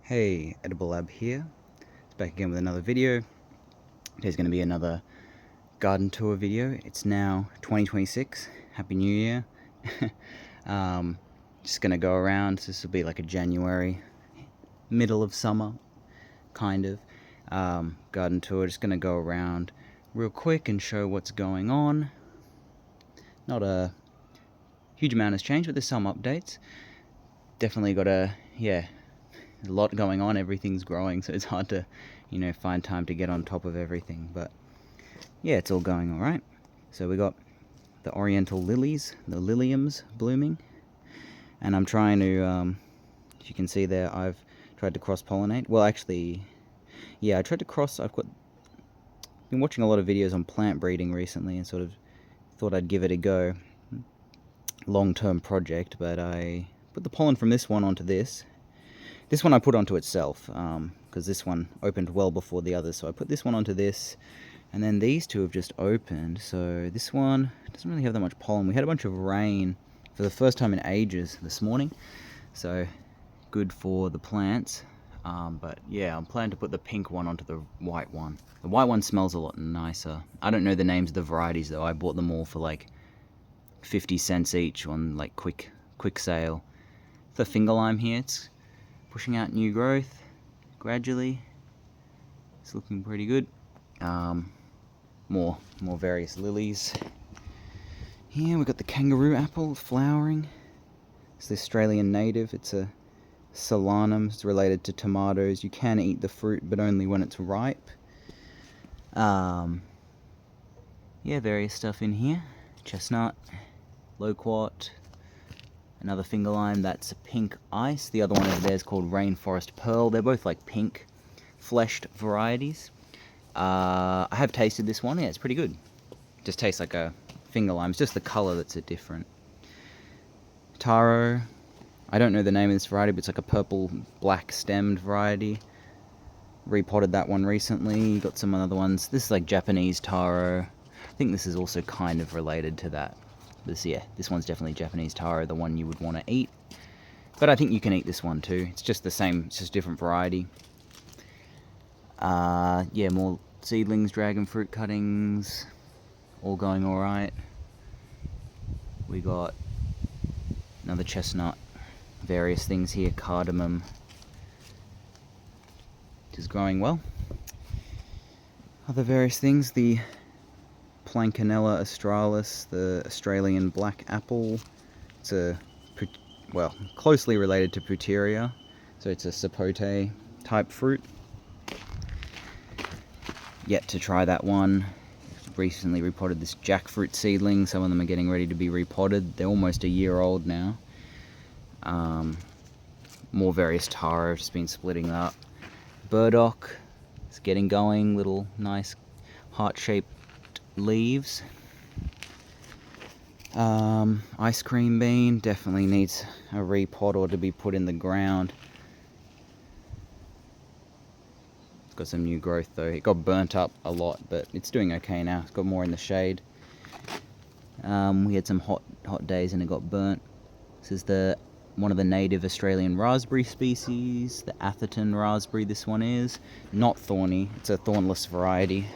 Hey, Edible Lab here. It's back again with another video. Today's going to be another garden tour video. It's now 2026. Happy New Year. Just going to go around. This will be like a January, middle of summer, kind of, garden tour. Just going to go around real quick and show what's going on. Not a huge amount has changed, but there's some updates. Definitely got a lot going on. Everything's growing, so it's hard to find time to get on top of everything, but yeah, it's all going all right. So we got the oriental lilies, the liliums, blooming, and I'm trying to as you can see there, I've tried to cross-pollinate. Well, actually, yeah, I tried to cross. Been watching a lot of videos on plant breeding recently and sort of thought I'd give it a go. Long-term project, but I put the pollen from this one onto this. This one I put onto itself, because this one opened well before the others, so I put this one onto this, and then these two have just opened, so this one doesn't really have that much pollen. We had a bunch of rain for the first time in ages this morning, so good for the plants, but yeah, I'm planning to put the pink one onto the white one. The white one smells a lot nicer. I don't know the names of the varieties though. I bought them all for like 50 cents each on like quick sale. The finger lime here, it's pushing out new growth gradually. It's looking pretty good. More various lilies. Here we've got the kangaroo apple flowering. It's the Australian native. It's a solanum. It's related to tomatoes. You can eat the fruit, but only when it's ripe. Yeah, various stuff in here. Chestnut, loquat, another finger lime, that's a pink ice. The other one over there is called Rainforest Pearl. They're both like pink fleshed varieties. I have tasted this one. Yeah, it's pretty good. It just tastes like a finger lime. It's just the color that's a different. Taro. I don't know the name of this variety, but it's like a purple black stemmed variety. Repotted that one recently. Got some other ones. This is like Japanese taro. I think this is also kind of related to that. This one's definitely Japanese taro, the one you would want to eat. But I think you can eat this one too. It's just the same, it's just a different variety. Yeah, more seedlings, dragon fruit cuttings, all going all right. We got another chestnut, various things here, cardamom, which is growing well. Other various things, the Plancanella australis, the Australian black apple. It's closely related to Puteria, so it's a sapote type fruit. Yet to try that one. Recently repotted this jackfruit seedling. Some of them are getting ready to be repotted. They're almost a year old now. More various taro, just been splitting up. Burdock, it's getting going. Little nice heart-shaped leaves. Ice cream bean definitely needs a repot or to be put in the ground. It's got some new growth though. It got burnt up a lot, but it's doing okay now. It's got more in the shade. We had some hot days and it got burnt. This is one of the native Australian raspberry species, the Atherton raspberry. This one is not thorny. It's a thornless variety.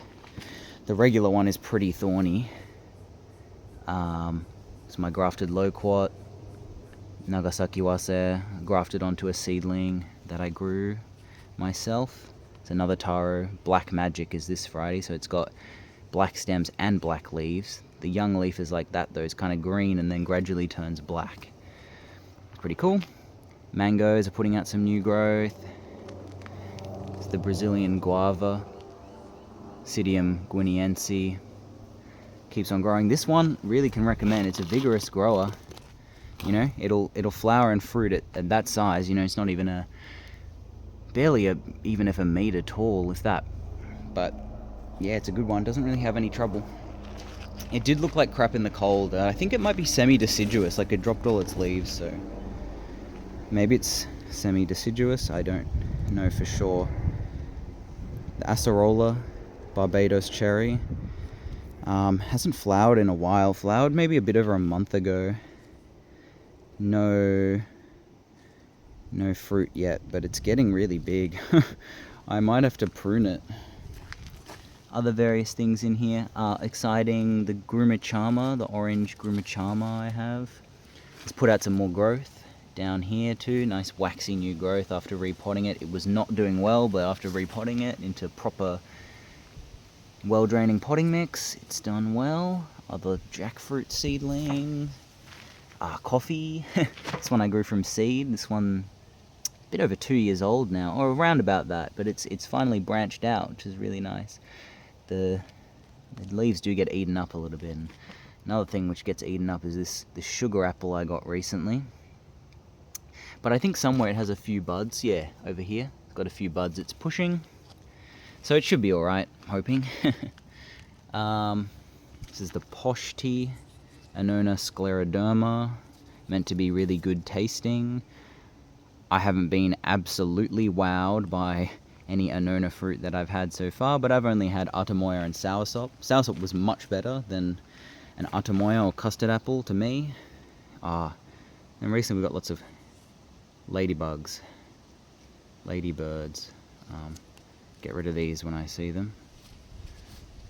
The regular one is pretty thorny. It's my grafted loquat, Nagasaki wase, grafted onto a seedling that I grew myself. It's another taro. Black Magic is this variety, so it's got black stems and black leaves. The young leaf is like that though, it's kind of green and then gradually turns black. It's pretty cool. Mangoes are putting out some new growth. It's the Brazilian guava. Psidium guineense keeps on growing. This one really can recommend. It's a vigorous grower. It'll flower and fruit at that size. It's not even even if a meter tall, if that. But yeah, it's a good one. Doesn't really have any trouble. It did look like crap in the cold. I think it might be semi-deciduous. Like it dropped all its leaves, so maybe it's semi-deciduous. I don't know for sure. The acerola, Barbados cherry, hasn't flowered in a while. Flowered maybe a bit over a month ago. No No fruit yet, but it's getting really big. I might have to prune it. Other various things in here are exciting. The Grumachama, the orange Grumachama I have, has put out some more growth down here too. Nice waxy new growth after repotting it. It was not doing well, but after repotting it into proper well-draining potting mix, it's done well. Other jackfruit seedling. Coffee. This one I grew from seed. This one a bit over 2 years old now, or around about that, but it's finally branched out, which is really nice. The leaves do get eaten up a little bit. And another thing which gets eaten up is this sugar apple I got recently. But I think somewhere it has a few buds. Yeah, over here. It's got a few buds it's pushing. So it should be alright, hoping. This is the Posh tea. Annona scleroderma. Meant to be really good tasting. I haven't been absolutely wowed by any Annona fruit that I've had so far, but I've only had Atamoya and Soursop. Soursop was much better than an Atamoya or custard apple to me. And recently we got lots of ladybugs, ladybirds. Get rid of these when I see them.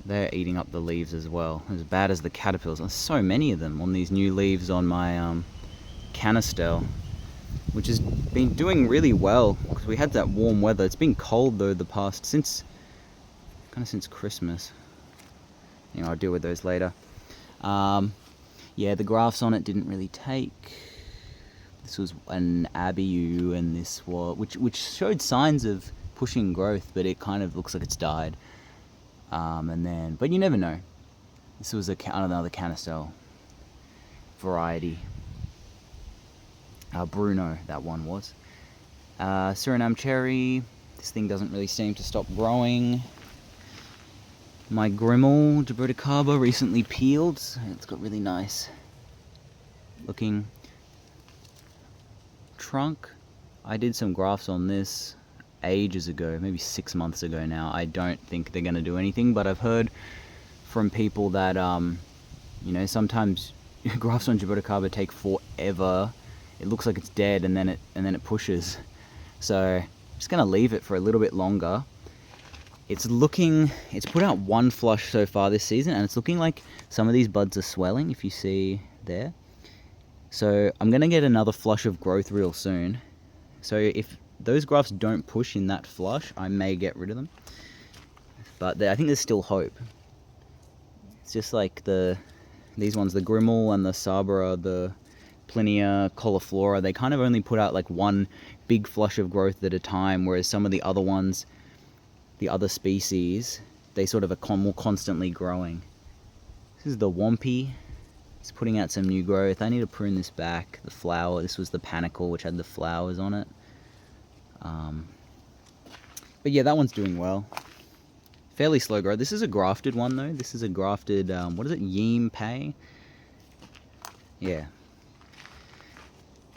They're eating up the leaves as well, as bad as the caterpillars. There's so many of them on these new leaves on my canistel, which has been doing really well because we had that warm weather. It's been cold though the past since Christmas. Anyway, I'll deal with those later. Yeah, the grafts on it didn't really take. This was an Abiu, and this was which showed signs of pushing growth, but it kind of looks like it's died. But you never know. This was another canistel variety. Bruno, that one was. Suriname cherry. This thing doesn't really seem to stop growing. My Grimmel Jaboticaba recently peeled. It's got really nice looking trunk. I did some grafts on this ages ago, maybe 6 months ago now. I don't think they're going to do anything, but I've heard from people that sometimes grafts on Jaboticaba take forever. It looks like it's dead, and then it pushes. So I'm just gonna leave it for a little bit longer. It's put out one flush so far this season, and it's looking like some of these buds are swelling, if you see there. So I'm gonna get another flush of growth real soon. So if those grafts don't push in that flush, I may get rid of them. But I think there's still hope. It's just like these ones, the Grimmel and the Sabra, the Plinia, Cauliflora, they kind of only put out like one big flush of growth at a time, whereas some of the other ones, the other species, they sort of are more constantly growing. This is the Wampy. It's putting out some new growth. I need to prune this back. The flower, this was the Panicle, which had the flowers on it. But yeah, that one's doing well. Fairly slow growth. This is a grafted one though. This is a grafted, what is it, Yeem Pei? Yeah.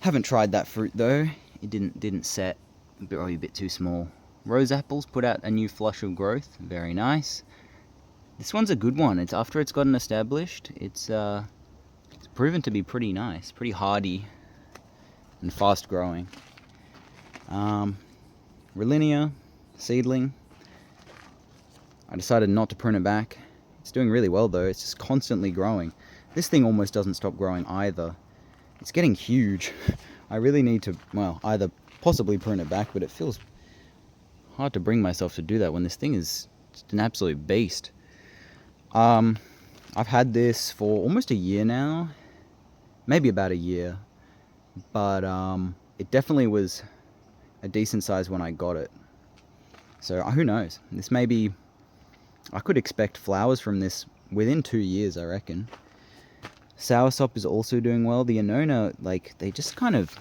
Haven't tried that fruit though. It didn't set. Probably a bit too small. Rose apples put out a new flush of growth. Very nice. This one's a good one. It's after it's gotten established. It's proven to be pretty nice, pretty hardy, and fast growing. Relinia seedling. I decided not to prune it back. It's doing really well though. It's just constantly growing. This thing almost doesn't stop growing either. It's getting huge. I really need to, either possibly prune it back, but it feels hard to bring myself to do that when this thing is just an absolute beast. I've had this for almost a year now. Maybe about a year. But it definitely was a decent size when I got it. So who knows? This may be... I could expect flowers from this within 2 years, I reckon. Soursop is also doing well. The Annona, they just kind of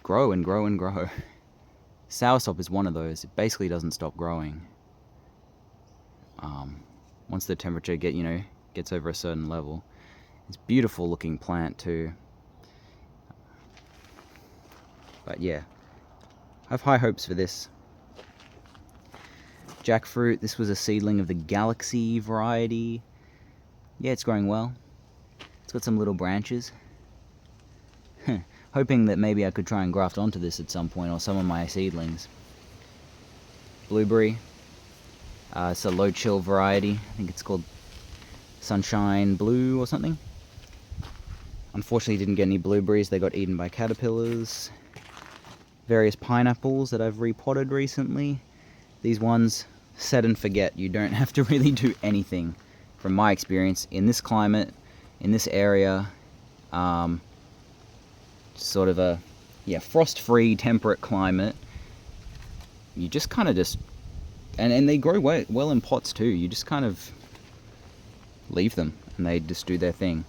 grow and grow and grow. Soursop is one of those. It basically doesn't stop growing. Once the temperature gets over a certain level. It's a beautiful looking plant too. But yeah, I have high hopes for this. Jackfruit, this was a seedling of the Galaxy variety. Yeah, it's growing well. It's got some little branches. hoping that maybe I could try and graft onto this at some point, or some of my seedlings. Blueberry. It's a low chill variety. I think it's called Sunshine Blue or something. Unfortunately didn't get any blueberries, they got eaten by caterpillars. Various pineapples that I've repotted recently. These ones, set and forget. You don't have to really do anything, from my experience, in this climate, in this area. Sort of a frost-free, temperate climate. You just kind of and they grow well in pots too. You just kind of leave them and they just do their thing.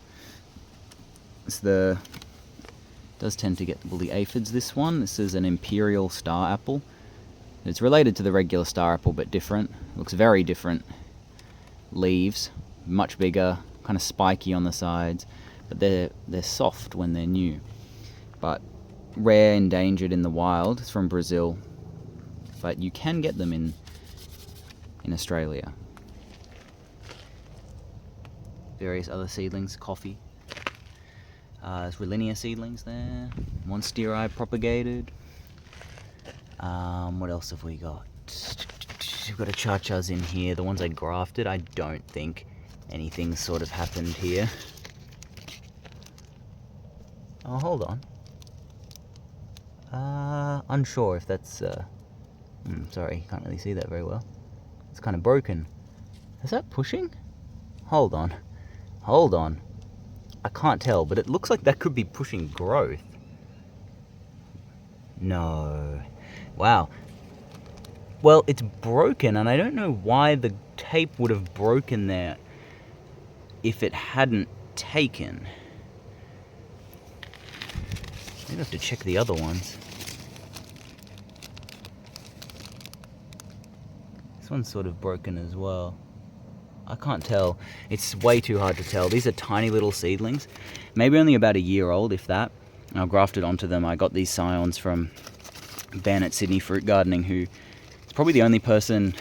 Does tend to get the woolly aphids, this one. This is an imperial star apple. It's related to the regular star apple but different. Looks very different. Leaves, much bigger, kind of spiky on the sides, but they're soft when they're new. But rare, endangered in the wild. It's from Brazil, but you can get them in Australia. Various other seedlings, coffee. There's Rollinia seedlings there. Monsteri propagated. What else have we got? We've got achachas in here. The ones I grafted, I don't think anything sort of happened here. Oh, hold on. Unsure if that's... sorry, can't really see that very well. It's kind of broken. Is that pushing? Hold on. I can't tell, but it looks like that could be pushing growth. No. Wow. Well, it's broken, and I don't know why the tape would have broken there if it hadn't taken. Maybe I have to check the other ones. This one's sort of broken as well. I can't tell. It's way too hard to tell. These are tiny little seedlings. Maybe only about a year old, if that. I grafted onto them. I got these scions from Ben at Sydney Fruit Gardening, who is probably the only person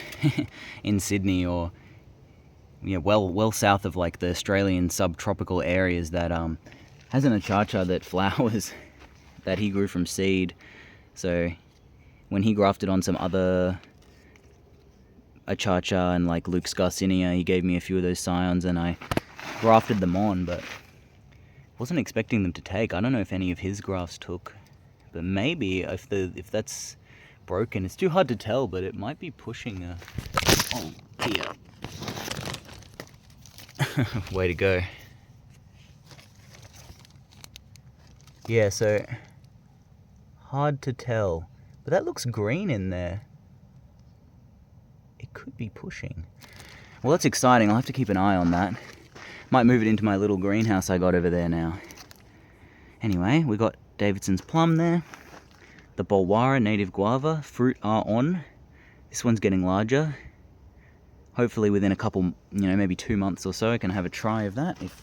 in Sydney, or well south of like the Australian subtropical areas, that has an achacha that flowers that he grew from seed. So when he grafted on some other achacha and like Luke's Garcinia, he gave me a few of those scions and I grafted them on, but wasn't expecting them to take. I don't know if any of his grafts took, but maybe if that's broken, it's too hard to tell, but it might be pushing a... Oh dear. Way to go. Yeah, so hard to tell, but that looks green in there. It could be pushing. Well, that's exciting. I'll have to keep an eye on that. Might move it into my little greenhouse I got over there now. Anyway, we got Davidson's plum there. The Bolwara native guava. Fruit are on. This one's getting larger. Hopefully within a couple, maybe 2 months or so, I can have a try of that if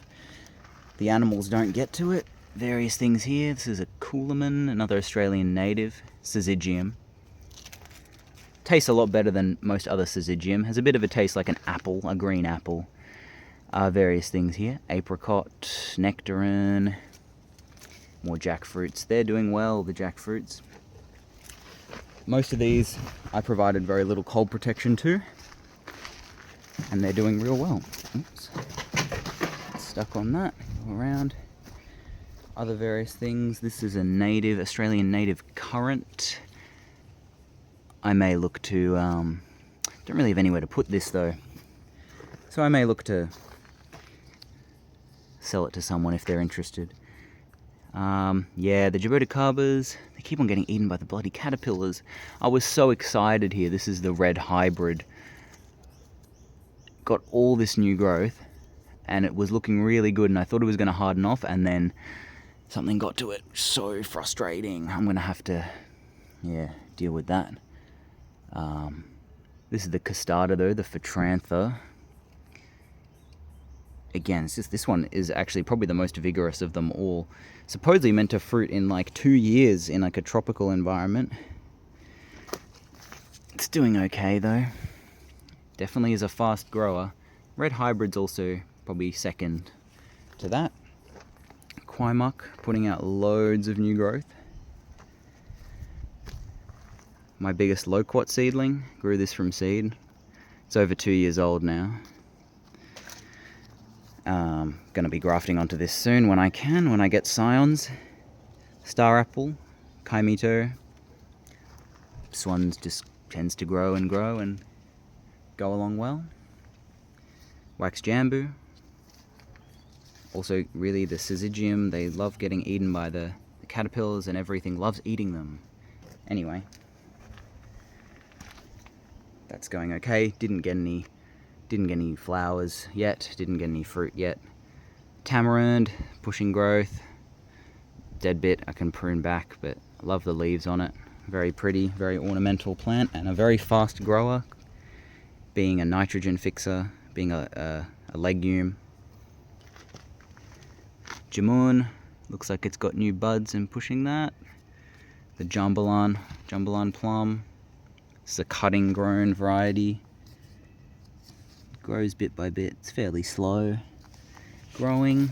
the animals don't get to it. Various things here. This is a Coolerman, another Australian native, Syzygium. Tastes a lot better than most other Syzygium. Has a bit of a taste like an apple, a green apple. Various things here. Apricot, nectarine, more jackfruits. They're doing well, the jackfruits. Most of these I provided very little cold protection to, and they're doing real well. Oops. Stuck on that. Go around. Other various things. This is a native, Australian native currant. I may look to, don't really have anywhere to put this though, so I may look to sell it to someone if they're interested. Yeah, the Jaboticabas, they keep on getting eaten by the bloody caterpillars. I was so excited here. This is the red hybrid. Got all this new growth, and it was looking really good, and I thought it was going to harden off, and then something got to it. So frustrating. I'm going to have to, deal with that. This is the castata though, the Phatrantha. Again, it's just, this one is actually probably the most vigorous of them all. Supposedly meant to fruit in like 2 years in like a tropical environment. It's doing okay though. Definitely is a fast grower. Red hybrid's also probably second to that. Quaimuck, putting out loads of new growth. My biggest loquat seedling, grew this from seed. It's over 2 years old now. Gonna be grafting onto this soon when I can, when I get scions. Star apple, kaimito. This one just tends to grow and go along well. Wax jambu. Also, really, the syzygium, they love getting eaten by the caterpillars, and everything loves eating them. Anyway, that's going okay. Didn't get any flowers yet. Didn't get any fruit yet. Tamarind, pushing growth. Dead bit, I can prune back, but I love the leaves on it. Very pretty, very ornamental plant, and a very fast grower, being a nitrogen fixer, being a legume. Jamun, looks like it's got new buds and pushing that. The jambalon plum. It's a cutting grown variety. Grows bit by bit. It's fairly slow growing.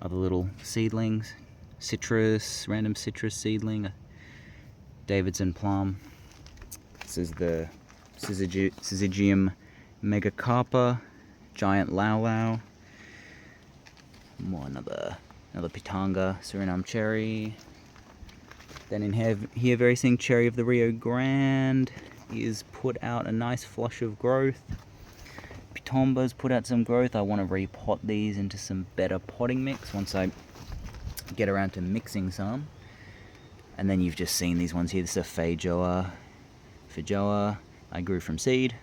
Other little seedlings. Citrus, random citrus seedling. Davidson plum. This is the Syzygium megacarpa. Giant lau lau. More another pitanga, Suriname cherry. Then in here, very seeing cherry of the Rio Grande is put out a nice flush of growth. Pitomba's put out some growth. I want to repot these into some better potting mix once I get around to mixing some. And then you've just seen these ones here. This is a Feijoa. I grew from seed.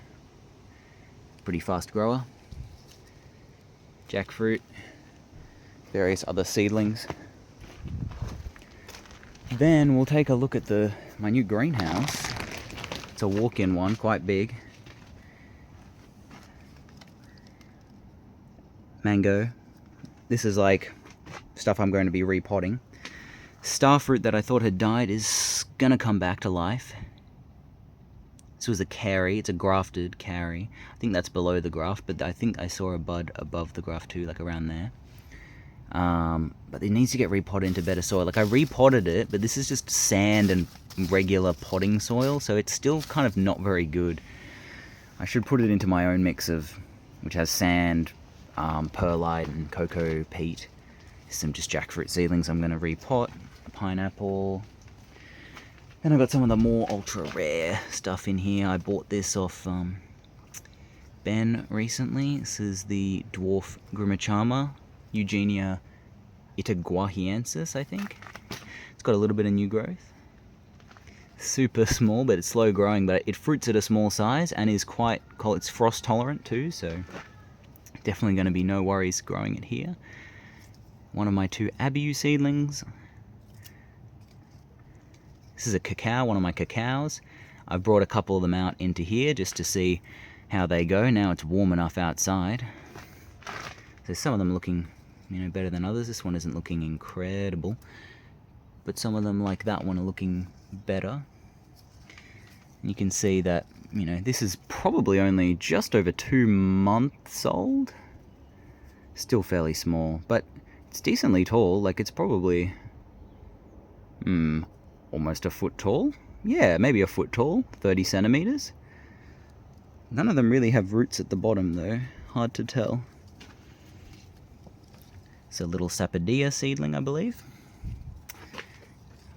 Pretty fast grower. Jackfruit. Various other seedlings. Then we'll take a look at my new greenhouse. It's a walk-in one, quite big. Mango. This is like stuff I'm going to be repotting. Starfruit that I thought had died is gonna come back to life. This was a carry. It's a grafted carry. I think that's below the graft, but I think I saw a bud above the graft too, like around there. But it needs to get repotted into better soil. Like, I repotted it, but this is just sand and regular potting soil, so it's still kind of not very good. I should put it into my own mix which has sand, perlite and cocoa peat. Some just jackfruit seedlings I'm going to repot. A pineapple. Then I've got some of the more ultra rare stuff in here. I bought this off Ben recently. This is the dwarf Grimachama, Eugenia itaguahiensis, I think. It's got a little bit of new growth. Super small, but it's slow growing, but it fruits at a small size and is it's frost tolerant too, so definitely going to be no worries growing it here. One of my two abiu seedlings. This is a cacao, one of my cacaos. I've brought a couple of them out into here just to see how they go. Now it's warm enough outside. So some of them looking, better than others. This one isn't looking incredible, but some of them, like that one, are looking better. And you can see that, this is probably only just over 2 months old. Still fairly small, but it's decently tall. Like, it's probably almost a foot tall. Yeah, maybe a foot tall, 30 centimeters. None of them really have roots at the bottom though, hard to tell. It's a little Sapodilla seedling, I believe.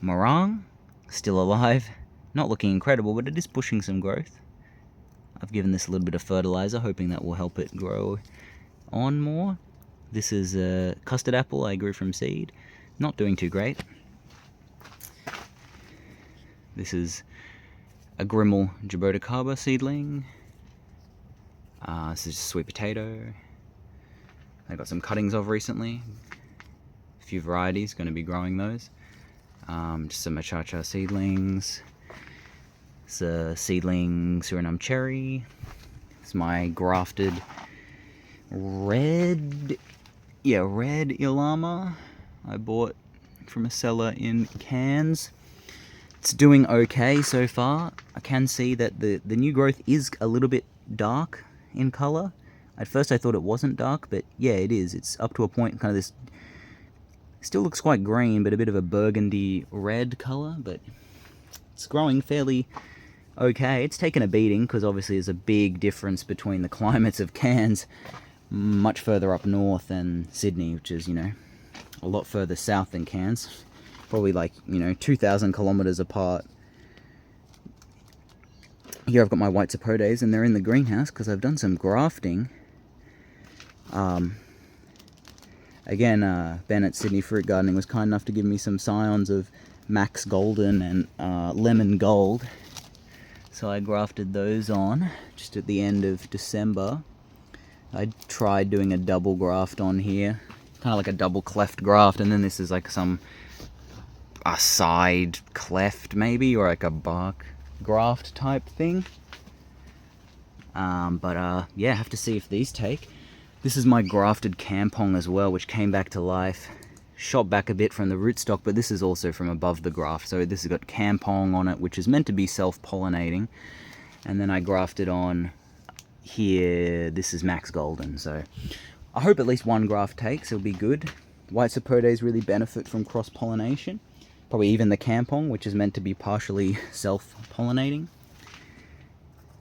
Morang, still alive. Not looking incredible, but it is pushing some growth. I've given this a little bit of fertilizer, hoping that will help it grow on more. This is a custard apple I grew from seed. Not doing too great. This is a Grimmel jaboticaba seedling. This is sweet potato. I got some cuttings of recently. A few varieties, going to be growing those. Just some machacha seedlings. It's a seedling Suriname cherry. It's my grafted red Ilama I bought from a seller in Cairns. It's doing okay so far. I can see that the new growth is a little bit dark in color. At first I thought it wasn't dark, but yeah, it is. It's up to a point, kind of this Still looks quite green, but a bit of a burgundy red colour, but it's growing fairly okay. It's taken a beating because obviously there's a big difference between the climates of Cairns, much further up north than Sydney, which is, you know, a lot further south than Cairns. Probably like, you know, 2,000 kilometres apart. Here I've got my white sapotes and they're in the greenhouse because I've done some grafting. Again, Ben at Sydney Fruit Gardening was kind enough to give me some scions of Max Golden and Lemon Gold. So I grafted those on just at the end of December. I tried doing a double graft on here, kind of like a double cleft graft, and then this is like a side cleft maybe, or like a bark graft type thing. Yeah, have to see if these take. This is my grafted campong as well, which came back to life. Shot back a bit from the rootstock, but this is also from above the graft. So this has got campong on it, which is meant to be self-pollinating. And then I grafted on here, this is Max Golden. So I hope at least one graft takes, it'll be good. White sapotes really benefit from cross-pollination. Probably even the campong, which is meant to be partially self-pollinating.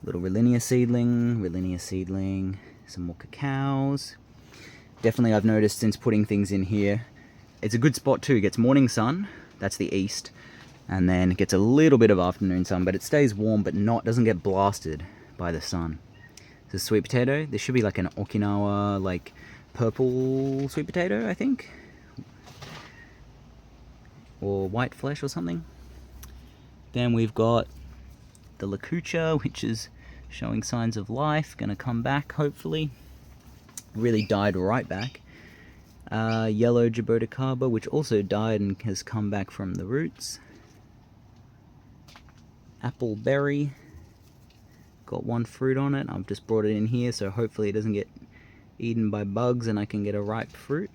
Little Relinia seedling, some more cacaos. Definitely I've noticed since putting things in here, it's a good spot too. It gets morning sun, that's the east, and then it gets a little bit of afternoon sun, but it stays warm but doesn't get blasted by the sun. This is sweet potato. This should be like an Okinawa, like purple sweet potato, I think. Or white flesh or something. Then we've got the Lakucha, which is showing signs of life, gonna come back hopefully. Really died right back. Yellow Jaboticaba, which also died and has come back from the roots. Apple berry, got one fruit on it. I've just brought it in here, so hopefully it doesn't get eaten by bugs and I can get a ripe fruit.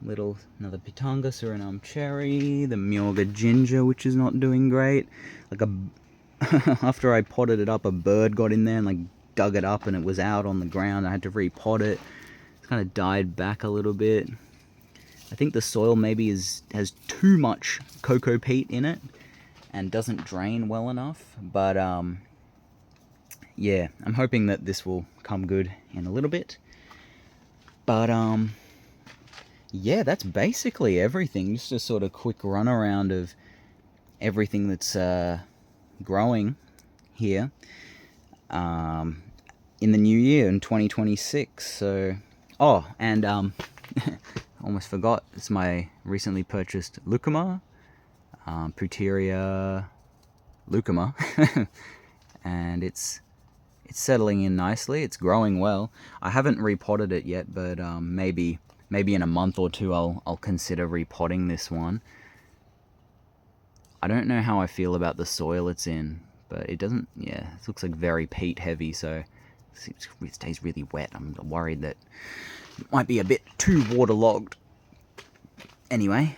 Another Pitanga Suriname cherry, the Myorga ginger, which is not doing great. After I potted it up, a bird got in there and like dug it up and it was out on the ground. I had to repot it. It's kind of died back a little bit. I think the soil maybe has too much cocoa peat in it and doesn't drain well enough. But yeah, I'm hoping that this will come good in a little bit. But yeah, that's basically everything. Just a sort of quick run around of everything that's growing here in the new year in 2026. So, oh, and almost forgot, it's my recently purchased lucuma, Puteria lucuma, and it's settling in nicely. It's growing well. I haven't repotted it yet, but maybe in a month or two I'll consider repotting this one. I don't know how I feel about the soil it's in, but it doesn't, yeah, it looks like very peat heavy, so it stays really wet. I'm worried that it might be a bit too waterlogged. Anyway,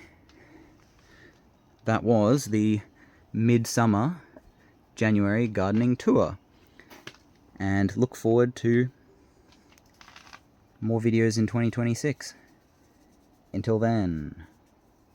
that was the midsummer January gardening tour, and look forward to more videos in 2026. Until then.